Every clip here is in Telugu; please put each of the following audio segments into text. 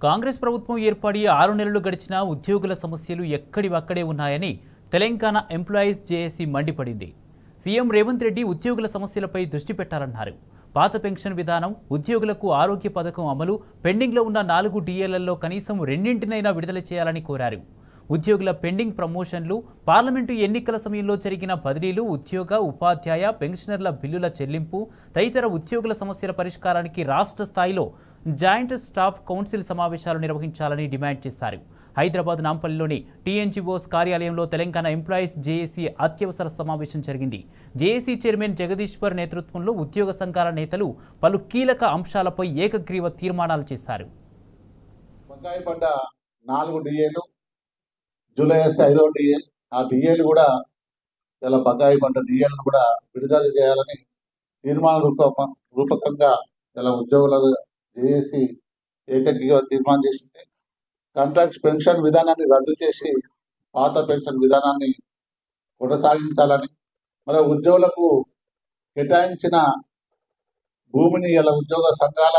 కాంగ్రెస్ ప్రభుత్వం ఏర్పడి 6 నెలలు గడిచినా ఉద్యోగుల సమస్యలు ఎక్కడివక్కడే ఉన్నాయని తెలంగాణ ఎంప్లాయీస్ జేఏసీ మండిపడింది. సీఎం రేవంత్ రెడ్డి ఉద్యోగుల సమస్యలపై దృష్టి పెట్టాలన్నారు. పాత పెన్షన్ విధానం, ఉద్యోగులకు ఆరోగ్య పథకం అమలు, పెండింగ్లో ఉన్న 4 డిఏలలో కనీసం 2 విడుదల చేయాలని కోరారు. ఉద్యోగుల పెండింగ్ ప్రమోషన్లు, పార్లమెంటు ఎన్నికల సమయంలో జరిగిన బదిలీలు, ఉద్యోగ, ఉపాధ్యాయ, పెన్షనర్ల బిల్లుల చెల్లింపు తదితర ఉద్యోగుల సమస్యల పరిష్కారానికి రాష్ట్ర స్థాయిలో జాయింట్ స్టాఫ్ కౌన్సిల్ సమావేశాలు నిర్వహించాలని డిమాండ్ చేశారు. హైదరాబాద్ నాంపల్లిలోని టీఎన్జీఓస్ కార్యాలయంలో తెలంగాణ ఎంప్లాయీస్ జేఏసీ అత్యవసర సమావేశం జరిగింది. జేఏసీ చైర్మన్ జగదీశ్వర్ నేతృత్వంలో ఉద్యోగ సంఘాల నేతలు పలు కీలక అంశాలపై ఏకగ్రీవ తీర్మానాలు చేశారు. జూలై 5వ డిఏ, ఆ డిఏలు కూడా ఇలా బకాయి పడ్డ డిఏలను కూడా విడుదల చేయాలని తీర్మాన రూపకంగా ఇలా ఉద్యోగుల జేఏసీ ఏకగ్రీవ తీర్మానం చేసింది. కాంట్రాక్ట్ పెన్షన్ విధానాన్ని రద్దు చేసి పాత పెన్షన్ విధానాన్ని కొనసాగించాలని, మరి ఉద్యోగులకు కేటాయించిన భూమిని ఇలా ఉద్యోగ సంఘాల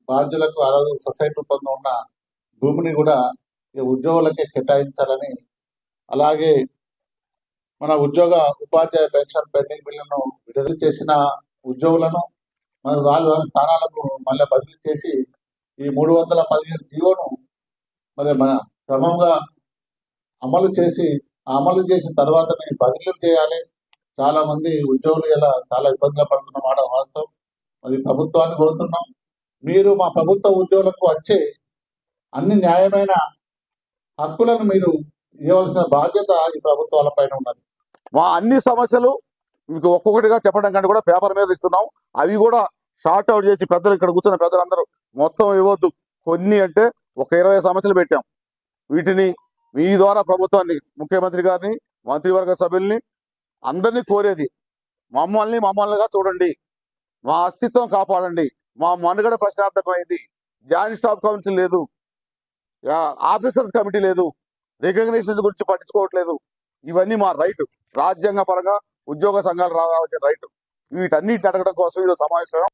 బాధ్యులకు సొసైటీ రూపంలో ఉన్న భూమిని కూడా ఉద్యోగులకే కేటాయించాలని, అలాగే మన ఉద్యోగ ఉపాధ్యాయ పెన్షన్ పెండింగ్ బిల్లును విడుదల చేసిన ఉద్యోగులను మన వాళ్ళ స్థానాలకు మళ్ళీ బదిలీ చేసి ఈ 315 జీవోను మరి మన క్రమంగా అమలు చేసిన తర్వాతనే బదిలీలు చేయాలి. చాలా మంది ఉద్యోగులు ఇలా చాలా ఇబ్బందులు పడుతున్న మాట వాస్తవం. మరి ప్రభుత్వాన్ని కోరుతున్నాం, మీరు మా ప్రభుత్వ ఉద్యోగులకు వచ్చే అన్ని న్యాయమైన హక్కులను మీరు ఇవ్వవలసిన బాధ్యత ఈ ప్రభుత్వాల పైన ఉన్నది. మా అన్ని సమస్యలు మీకు ఒక్కొక్కటిగా చెప్పడం కంటే కూడా పేపర్ మీద ఇస్తున్నాం. అవి కూడా షార్ట్ అవుట్ చేసి పెద్దలు, ఇక్కడ కూర్చున్న పెద్దలందరూ మొత్తం ఇవ్వద్దు, కొన్ని అంటే ఒక 20 సమస్యలు పెట్టాం. వీటిని మీ ద్వారా ప్రభుత్వాన్ని, ముఖ్యమంత్రి గారిని, మంత్రివర్గ సభ్యుల్ని అందరినీ కోరేది, మమ్మల్నిగా చూడండి, మా అస్తిత్వం కాపాడండి. మా మనుగడ ప్రశ్నార్థకమైంది. జాయింట్ స్టాఫ్ కౌన్సిల్ లేదు, ఆఫీసర్స్ కమిటీ లేదు, రికగ్నిషన్ గురించి పట్టించుకోవట్లేదు. ఇవన్నీ మా రైట్, రాజ్యాంగ పరంగా ఉద్యోగ సంఘాలు రావాల్సిన రైట్. వీటన్నిటిని అడగడం కోసం ఈరోజు సమావేశం.